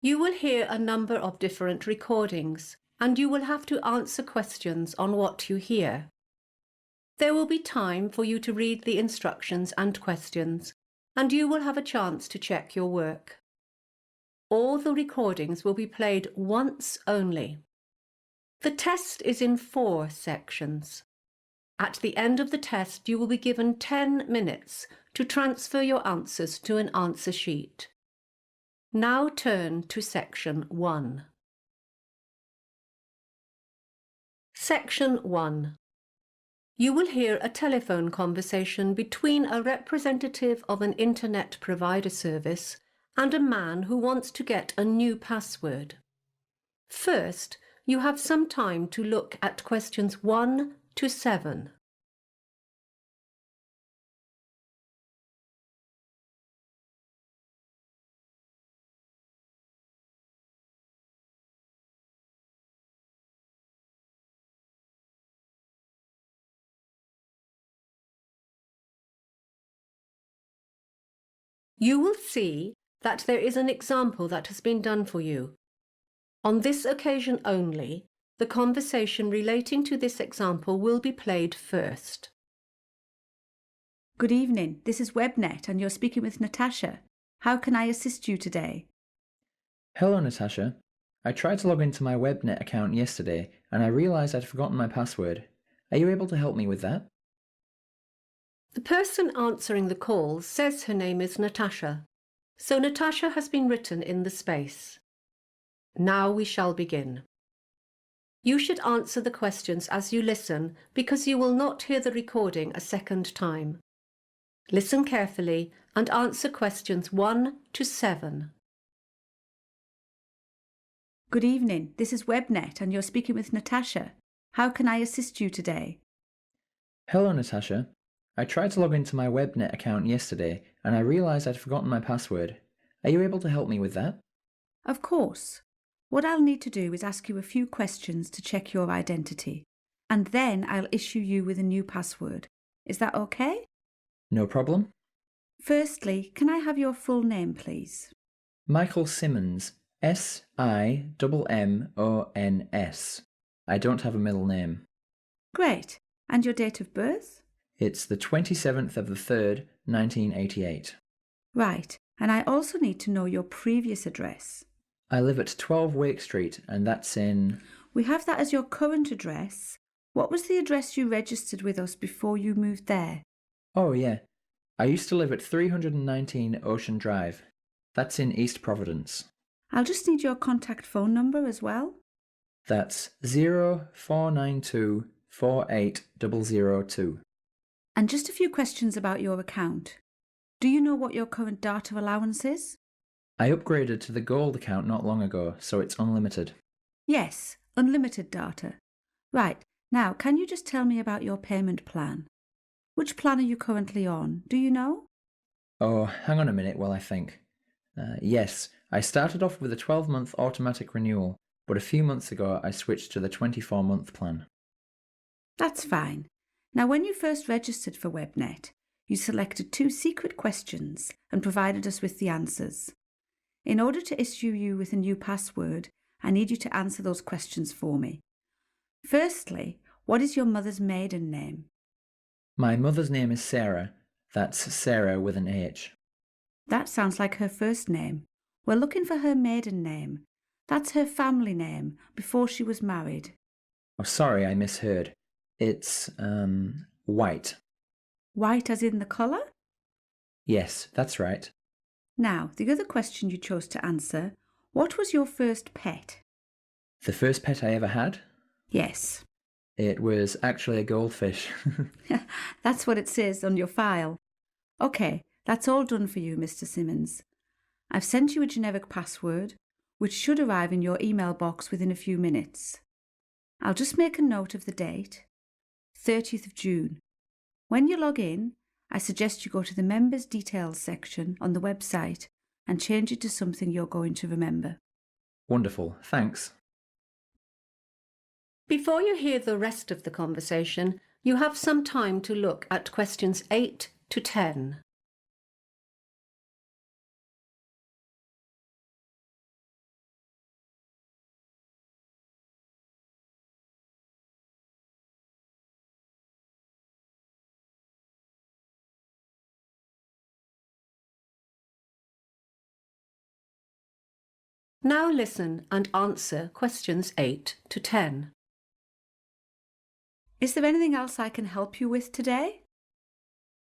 You will hear a number of different recordings, and you will have to answer questions on what you hear. There will be time for you to read the instructions and questions, and you will have a chance to check your work. All the recordings will be played once only. The test is in 4 sections. At the end of the test, you will be given 10 minutes to transfer your answers to an answer sheet. Now turn to Section 1. Section 1. You will hear a telephone conversation between a representative of an internet provider service and a man who wants to get a new password. First, you have some time to look at questions 1 to 7. You will see that there is an example that has been done for you. On this occasion only, the conversation relating to this example will be played first. Good evening, this is WebNet and you're speaking with Natasha. How can I assist you today? Hello, Natasha. I tried to log into my WebNet account yesterday and I realised I'd forgotten my password. Are you able to help me with that? The person answering the call says her name is Natasha, so Natasha has been written in the space. Now we shall begin. You should answer the questions as you listen because you will not hear the recording a second time. Listen carefully and answer questions 1 to 7. Good evening, this is WebNet and you're speaking with Natasha. How can I assist you today? Hello, Natasha. I tried to log into my WebNet account yesterday and I realised I'd forgotten my password. Are you able to help me with that? Of course. What I'll need to do is ask you a few questions to check your identity, and then I'll issue you with a new password. Is that okay? No problem. Firstly, can I have your full name, please? Michael Simmons. Simmons. I don't have a middle name. Great. And your date of birth? It's the 27th of the 3rd, 1988. Right. And I also need to know your previous address. I live at 12 Wake Street and that's in... We have that as your current address. What was the address you registered with us before you moved there? Oh yeah. I used to live at 319 Ocean Drive. That's in East Providence. I'll just need your contact phone number as well. That's 0492 48002. And just a few questions about your account. Do you know what your current data allowance is? I upgraded to the Gold account not long ago, so it's unlimited. Yes, unlimited data. Right, now can you just tell me about your payment plan? Which plan are you currently on? Do you know? Oh, hang on a minute while I think. Yes, I started off with a 12-month automatic renewal, but a few months ago I switched to the 24-month plan. That's fine. Now when you first registered for WebNet, you selected 2 secret questions and provided us with the answers. In order to issue you with a new password, I need you to answer those questions for me. Firstly, what is your mother's maiden name? My mother's name is Sarah. That's Sarah with an H. That sounds like her first name. We're looking for her maiden name. That's her family name before she was married. Oh, sorry, I misheard. It's, White. White as in the colour? Yes, that's right. Now, the other question you chose to answer, what was your first pet? The first pet I ever had? Yes. It was actually a goldfish. That's what it says on your file. OK, that's all done for you, Mr. Simmons. I've sent you a generic password, which should arrive in your email box within a few minutes. I'll just make a note of the date, 30th of June. When you log in, I suggest you go to the Members Details section on the website and change it to something you're going to remember. Wonderful, thanks. Before you hear the rest of the conversation, you have some time to look at questions 8 to 10. Now listen and answer questions 8 to 10. Is there anything else I can help you with today?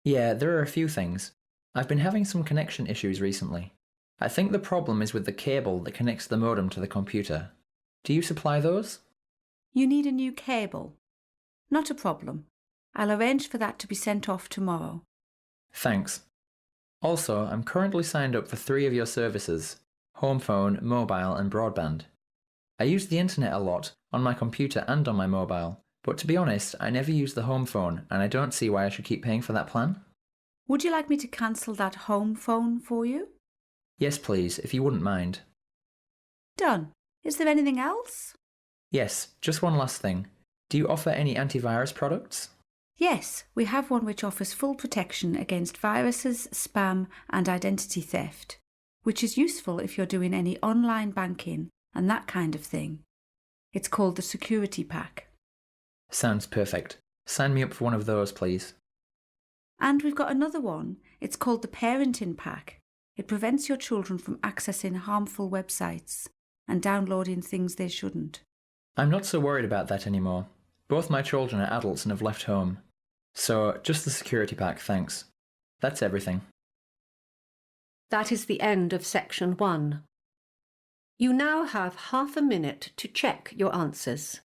Yeah, there are a few things. I've been having some connection issues recently. I think the problem is with the cable that connects the modem to the computer. Do you supply those? You need a new cable. Not a problem. I'll arrange for that to be sent off tomorrow. Thanks. Also, I'm currently signed up for 3 of your services: home phone, mobile and broadband. I use the internet a lot, on my computer and on my mobile, but to be honest, I never use the home phone and I don't see why I should keep paying for that plan. Would you like me to cancel that home phone for you? Yes please, if you wouldn't mind. Done. Is there anything else? Yes, just one last thing. Do you offer any antivirus products? Yes, we have one which offers full protection against viruses, spam and identity theft, which is useful if you're doing any online banking and that kind of thing. It's called the Security Pack. Sounds perfect. Sign me up for one of those, please. And we've got another one. It's called the Parenting Pack. It prevents your children from accessing harmful websites and downloading things they shouldn't. I'm not so worried about that anymore. Both my children are adults and have left home. So, just the security pack, thanks. That's everything. That is the end of section 1. You now have half a minute to check your answers.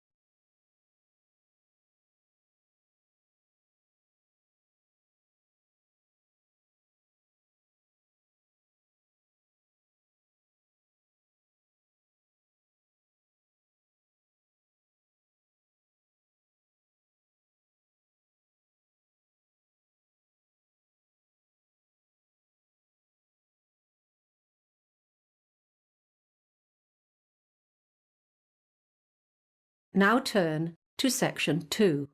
Now turn to section 2.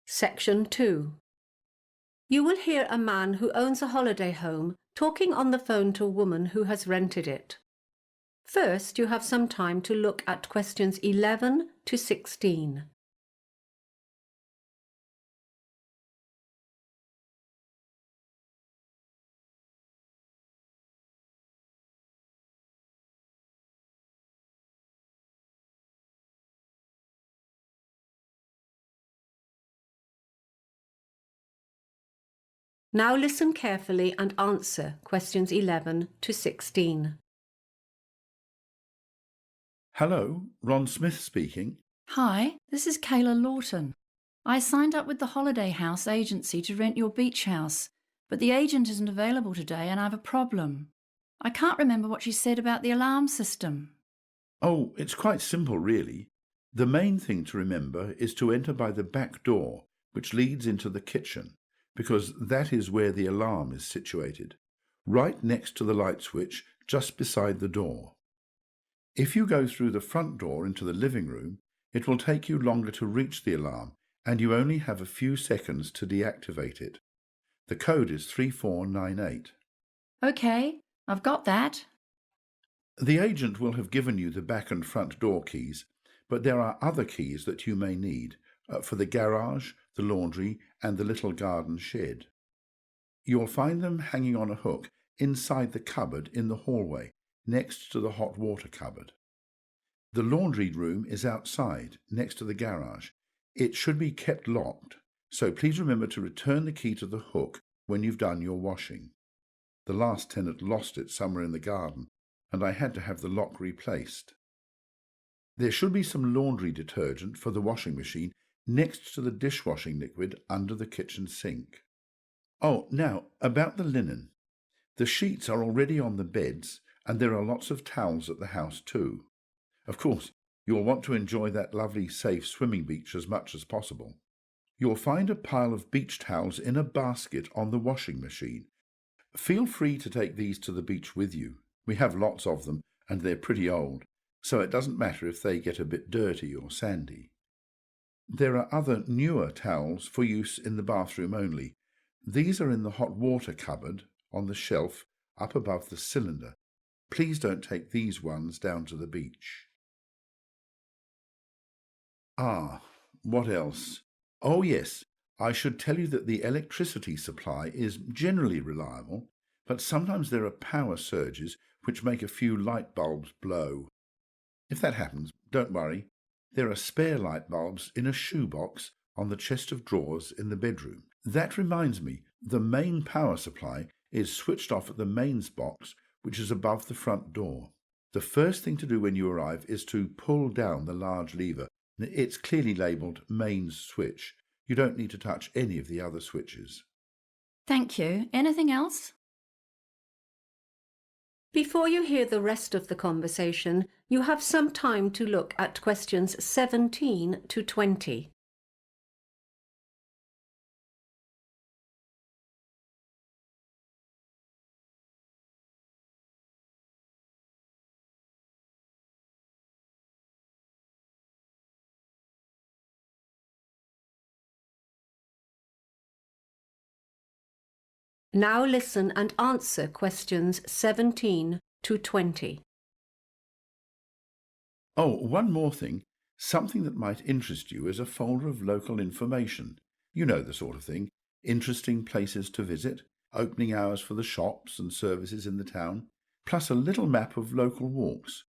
Section 2. You will hear a man who owns a holiday home talking on the phone to a woman who has rented it. First, you have some time to look at questions 11 to 16. Now listen carefully and answer questions 11 to 16. Hello, Ron Smith speaking. Hi, this is Kayla Lawton. I signed up with the Holiday House agency to rent your beach house, but the agent isn't available today and I have a problem. I can't remember what she said about the alarm system. Oh, it's quite simple, really. The main thing to remember is to enter by the back door, which leads into the kitchen, because that is where the alarm is situated, right next to the light switch, just beside the door. If you go through the front door into the living room, it will take you longer to reach the alarm, and you only have a few seconds to deactivate it. The code is 3498. Okay, I've got that. The agent will have given you the back and front door keys, but there are other keys that you may need for the garage, the laundry, and the little garden shed. You'll find them hanging on a hook inside the cupboard in the hallway, next to the hot water cupboard. The laundry room is outside, next to the garage. It should be kept locked, so please remember to return the key to the hook when you've done your washing. The last tenant lost it somewhere in the garden, and I had to have the lock replaced. There should be some laundry detergent for the washing machine next to the dishwashing liquid under the kitchen sink. Oh, now, about the linen. The sheets are already on the beds, and there are lots of towels at the house too. Of course, you'll want to enjoy that lovely, safe swimming beach as much as possible. You'll find a pile of beach towels in a basket on the washing machine. Feel free to take these to the beach with you. We have lots of them, and they're pretty old, so it doesn't matter if they get a bit dirty or sandy. There are other newer towels for use in the bathroom only. These are in the hot water cupboard on the shelf up above the cylinder. Please don't take these ones down to the beach. What else? Oh yes, I should tell you that the electricity supply is generally reliable, but sometimes there are power surges which make a few light bulbs blow. If that happens, don't worry. There are spare light bulbs in a shoebox on the chest of drawers in the bedroom. That reminds me, the main power supply is switched off at the mains box, which is above the front door. The first thing to do when you arrive is to pull down the large lever. It's clearly labelled mains switch. You don't need to touch any of the other switches. Thank you. Anything else? Before you hear the rest of the conversation, you have some time to look at questions 17 to 20. Now listen and answer questions 17 to 20. Oh, one more thing. Something that might interest you is a folder of local information. You know the sort of thing. Interesting places to visit, opening hours for the shops and services in the town, plus a little map of local walks.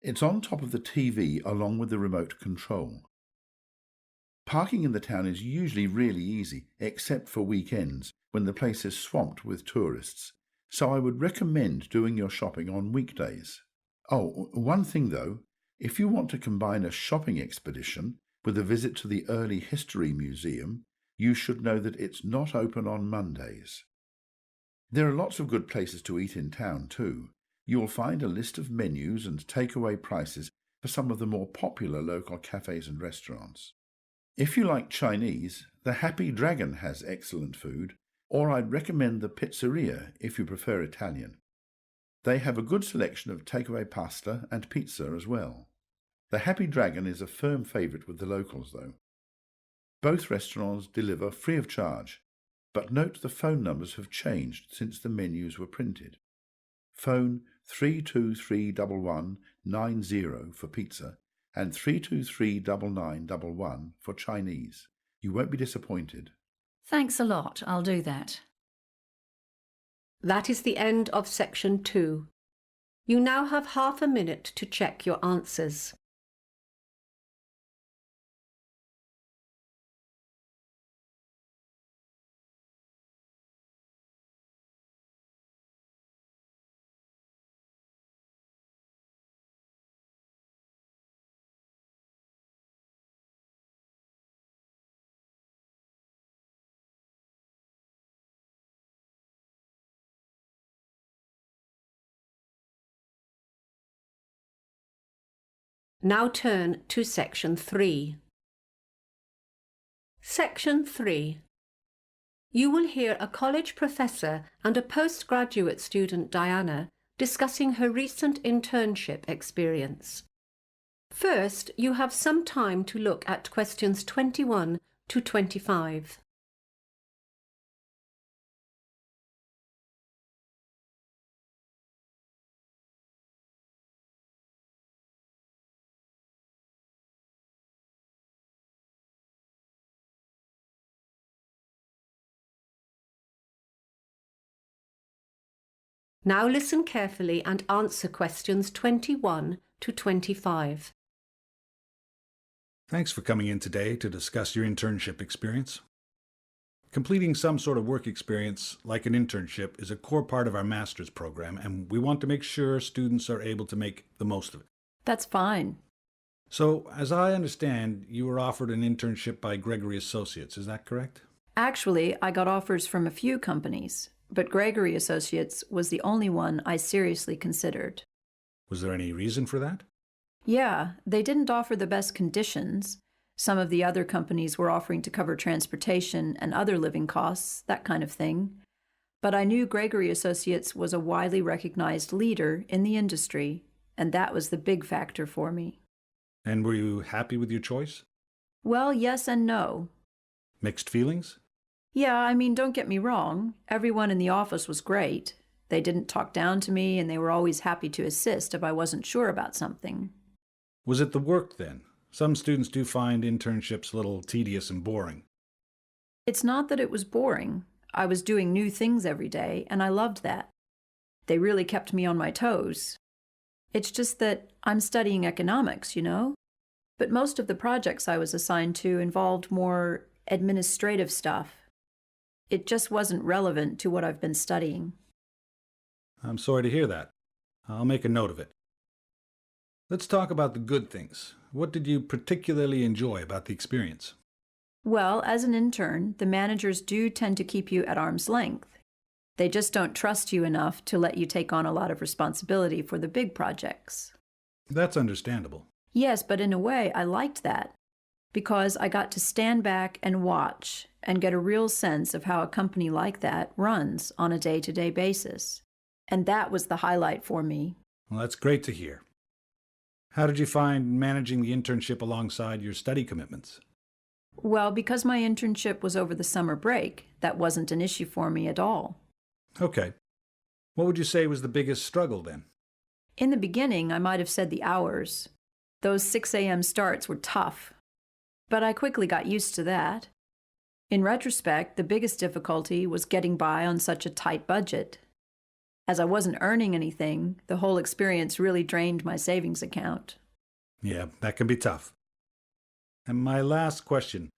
It's on top of the TV along with the remote control. Parking in the town is usually really easy, except for weekends, when the place is swamped with tourists, so I would recommend doing your shopping on weekdays. Oh, one thing though, if you want to combine a shopping expedition with a visit to the Early History Museum, you should know that it's not open on Mondays. There are lots of good places to eat in town too. You'll find a list of menus and takeaway prices for some of the more popular local cafes and restaurants. If you like Chinese, the Happy Dragon has excellent food, or I'd recommend the Pizzeria if you prefer Italian. They have a good selection of takeaway pasta and pizza as well. The Happy Dragon is a firm favourite with the locals though. Both restaurants deliver free of charge, but note the phone numbers have changed since the menus were printed. Phone 3231190 for pizza and 3239911 for Chinese. You won't be disappointed. Thanks a lot. I'll do that. That is the end of section 2. You now have half a minute to check your answers. Now turn to section 3. Section 3. You will hear a college professor and a postgraduate student, Diana, discussing her recent internship experience. First, you have some time to look at questions 21 to 25. Now listen carefully and answer questions 21 to 25. Thanks for coming in today to discuss your internship experience. Completing some sort of work experience, like an internship, is a core part of our master's program, and we want to make sure students are able to make the most of it. That's fine. So, as I understand, you were offered an internship by Gregory Associates, is that correct? Actually, I got offers from a few companies, but Gregory Associates was the only one I seriously considered. Was there any reason for that? Yeah, they didn't offer the best conditions. Some of the other companies were offering to cover transportation and other living costs, that kind of thing. But I knew Gregory Associates was a widely recognized leader in the industry, and that was the big factor for me. And were you happy with your choice? Well, yes and no. Mixed feelings? Yeah, I mean, don't get me wrong. Everyone in the office was great. They didn't talk down to me, and they were always happy to assist if I wasn't sure about something. Was it the work then? Some students do find internships a little tedious and boring. It's not that it was boring. I was doing new things every day, and I loved that. They really kept me on my toes. It's just that I'm studying economics, you know? But most of the projects I was assigned to involved more administrative stuff. It just wasn't relevant to what I've been studying. I'm sorry to hear that. I'll make a note of it. Let's talk about the good things. What did you particularly enjoy about the experience? Well, as an intern, the managers do tend to keep you at arm's length. They just don't trust you enough to let you take on a lot of responsibility for the big projects. That's understandable. Yes, but in a way, I liked that, because I got to stand back and watch and get a real sense of how a company like that runs on a day-to-day basis. And that was the highlight for me. Well, that's great to hear. How did you find managing the internship alongside your study commitments? Well, because my internship was over the summer break, that wasn't an issue for me at all. Okay. What would you say was the biggest struggle then? In the beginning, I might have said the hours. Those 6 a.m. starts were tough. But I quickly got used to that. In retrospect, the biggest difficulty was getting by on such a tight budget. As I wasn't earning anything, the whole experience really drained my savings account. Yeah, that can be tough. And my last question,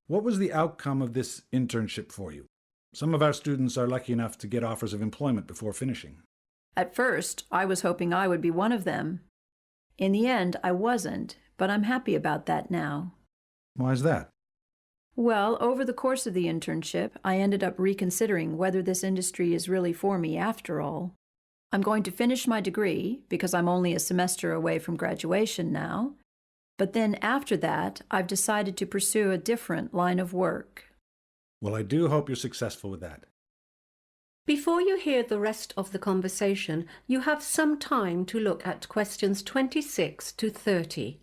what was the outcome of this internship for you? Some of our students are lucky enough to get offers of employment before finishing. At first, I was hoping I would be one of them. In the end, I wasn't, but I'm happy about that now. Why is that? Well, over the course of the internship, I ended up reconsidering whether this industry is really for me after all. I'm going to finish my degree, because I'm only a semester away from graduation now. But then after that, I've decided to pursue a different line of work. Well, I do hope you're successful with that. Before you hear the rest of the conversation, you have some time to look at questions 26 to 30.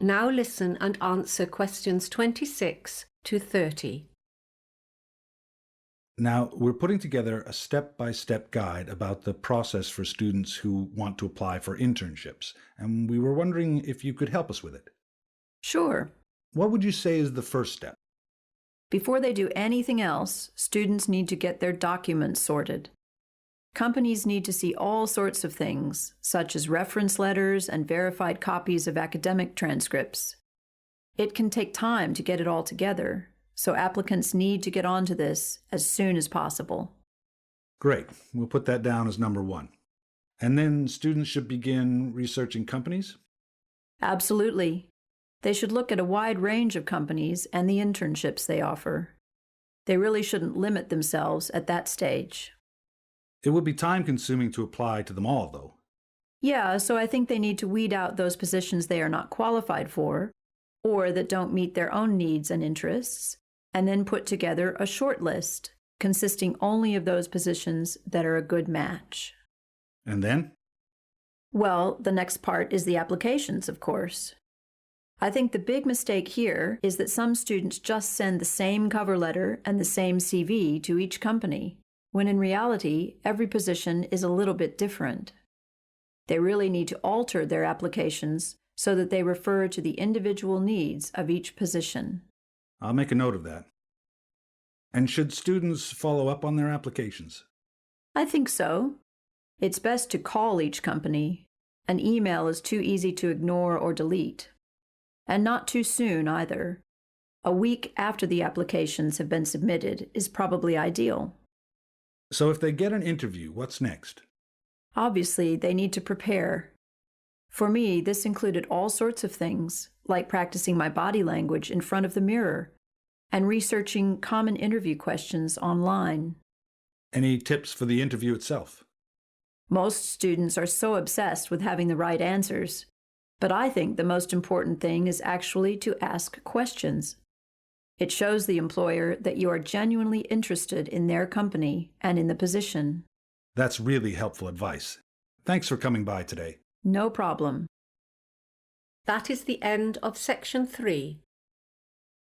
Now listen and answer questions 26 to 30. Now, we're putting together a step-by-step guide about the process for students who want to apply for internships, and we were wondering if you could help us with it. Sure. What would you say is the first step? Before they do anything else, students need to get their documents sorted. Companies need to see all sorts of things, such as reference letters and verified copies of academic transcripts. It can take time to get it all together, so applicants need to get onto this as soon as possible. Great. We'll put that down as number one. And then students should begin researching companies? Absolutely. They should look at a wide range of companies and the internships they offer. They really shouldn't limit themselves at that stage. It would be time-consuming to apply to them all, though. Yeah, so I think they need to weed out those positions they are not qualified for, or that don't meet their own needs and interests, and then put together a short list consisting only of those positions that are a good match. And then? Well, the next part is the applications, of course. I think the big mistake here is that some students just send the same cover letter and the same CV to each company, when in reality, every position is a little bit different. They really need to alter their applications so that they refer to the individual needs of each position. I'll make a note of that. And should students follow up on their applications? I think so. It's best to call each company. An email is too easy to ignore or delete. And not too soon either. A week after the applications have been submitted is probably ideal. So if they get an interview, what's next? Obviously, they need to prepare. For me, this included all sorts of things, like practicing my body language in front of the mirror and researching common interview questions online. Any tips for the interview itself? Most students are so obsessed with having the right answers, but I think the most important thing is actually to ask questions. It shows the employer that you are genuinely interested in their company and in the position. That's really helpful advice. Thanks for coming by today. No problem. That is the end of section 3.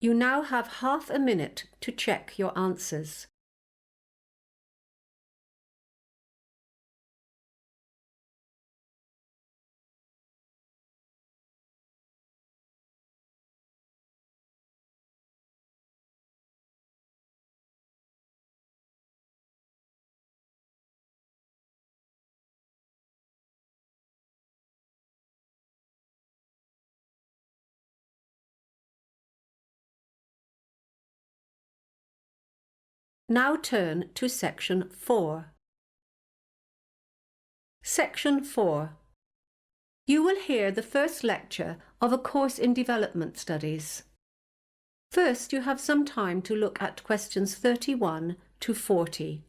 You now have half a minute to check your answers. Now turn to Section 4. Section 4. You will hear the first lecture of a course in development studies. First, you have some time to look at questions 31 to 40.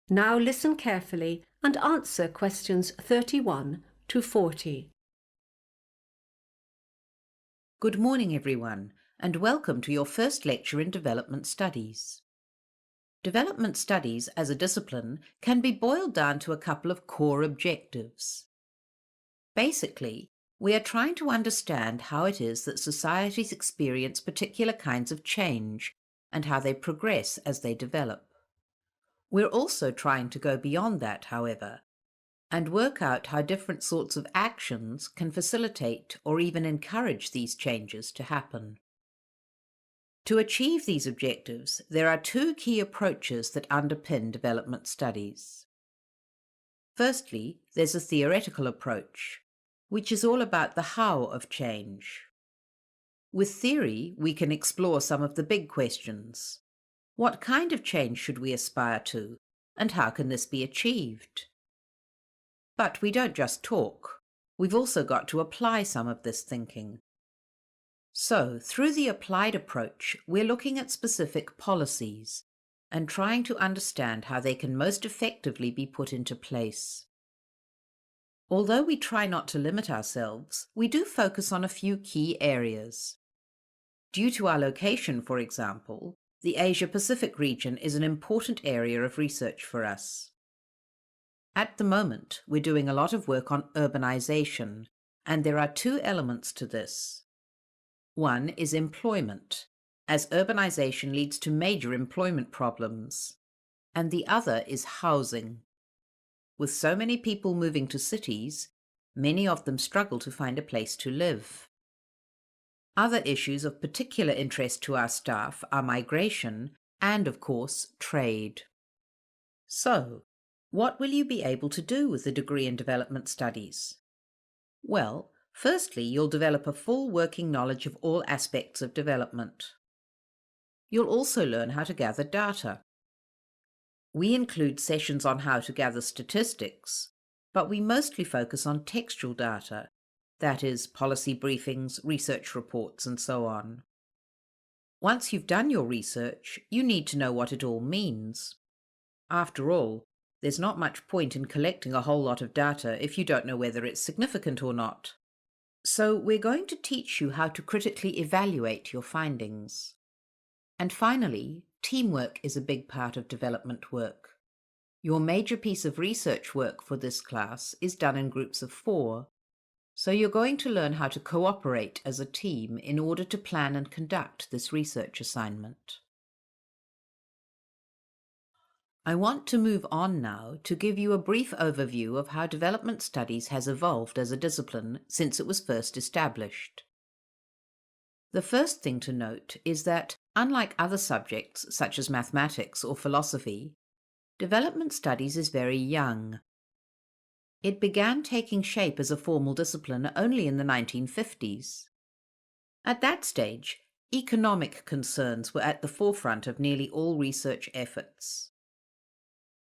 Now listen carefully and answer questions 31 to 40. Good morning, everyone, and welcome to your first lecture in Development Studies. Development Studies as a discipline can be boiled down to a couple of core objectives. Basically, we are trying to understand how it is that societies experience particular kinds of change and how they progress as they develop. We're also trying to go beyond that, however, and work out how different sorts of actions can facilitate or even encourage these changes to happen. To achieve these objectives, there are two key approaches that underpin development studies. Firstly, there's a theoretical approach, which is all about the how of change. With theory, we can explore some of the big questions. What kind of change should we aspire to, and how can this be achieved? But we don't just talk. We've also got to apply some of this thinking. So, through the applied approach, we're looking at specific policies and trying to understand how they can most effectively be put into place. Although we try not to limit ourselves, we do focus on a few key areas. Due to our location, for example, the Asia-Pacific region is an important area of research for us. At the moment, we're doing a lot of work on urbanization, and there are two elements to this. One is employment, as urbanization leads to major employment problems, and the other is housing. With so many people moving to cities, many of them struggle to find a place to live. Other issues of particular interest to our staff are migration and, of course, trade. So, what will you be able to do with the degree in development studies? Well, firstly, you'll develop a full working knowledge of all aspects of development. You'll also learn how to gather data. We include sessions on how to gather statistics, but we mostly focus on textual data, that is, policy briefings, research reports, and so on. Once you've done your research, you need to know what it all means. After all, there's not much point in collecting a whole lot of data if you don't know whether it's significant or not. So we're going to teach you how to critically evaluate your findings. And finally, teamwork is a big part of development work. Your major piece of research work for this class is done in groups of 4, so you're going to learn how to cooperate as a team in order to plan and conduct this research assignment. I want to move on now to give you a brief overview of how development studies has evolved as a discipline since it was first established. The first thing to note is that, unlike other subjects such as mathematics or philosophy, development studies is very young. It began taking shape as a formal discipline only in the 1950s. At that stage, economic concerns were at the forefront of nearly all research efforts.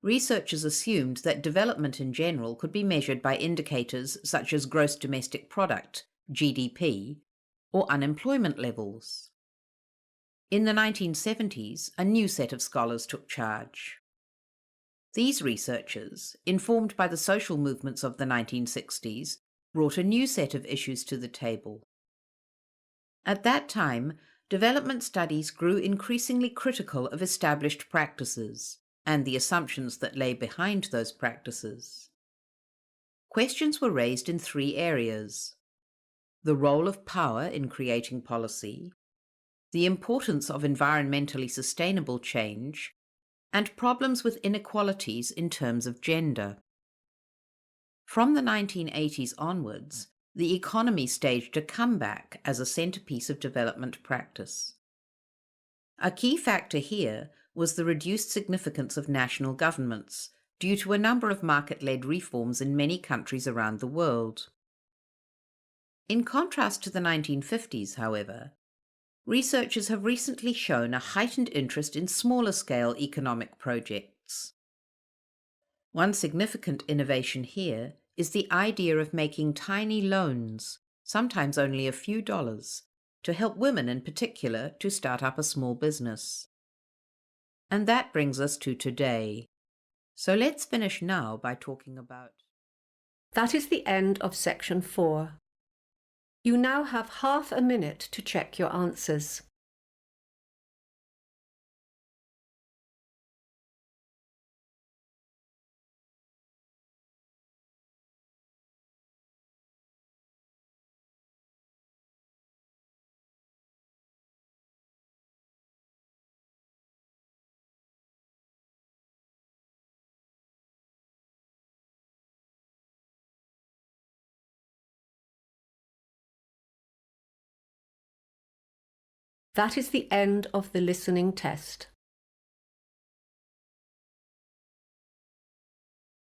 researchers assumed that development in general could be measured by indicators such as gross domestic product, GDP, or unemployment levels. In the 1970s, a new set of scholars took charge. These researchers, informed by the social movements of the 1960s, brought a new set of issues to the table. At that time, development studies grew increasingly critical of established practices and the assumptions that lay behind those practices. Questions were raised in three areas: the role of power in creating policy, the importance of environmentally sustainable change, and problems with inequalities in terms of gender. From the 1980s onwards, the economy staged a comeback as a centerpiece of development practice. A key factor here was the reduced significance of national governments due to a number of market-led reforms in many countries around the world. In contrast to the 1950s, however, researchers have recently shown a heightened interest in smaller-scale economic projects. One significant innovation here is the idea of making tiny loans, sometimes only a few dollars, to help women in particular to start up a small business. And that brings us to today. So let's finish now by talking about... That is the end of section 4. You now have half a minute to check your answers. That is the end of the listening test.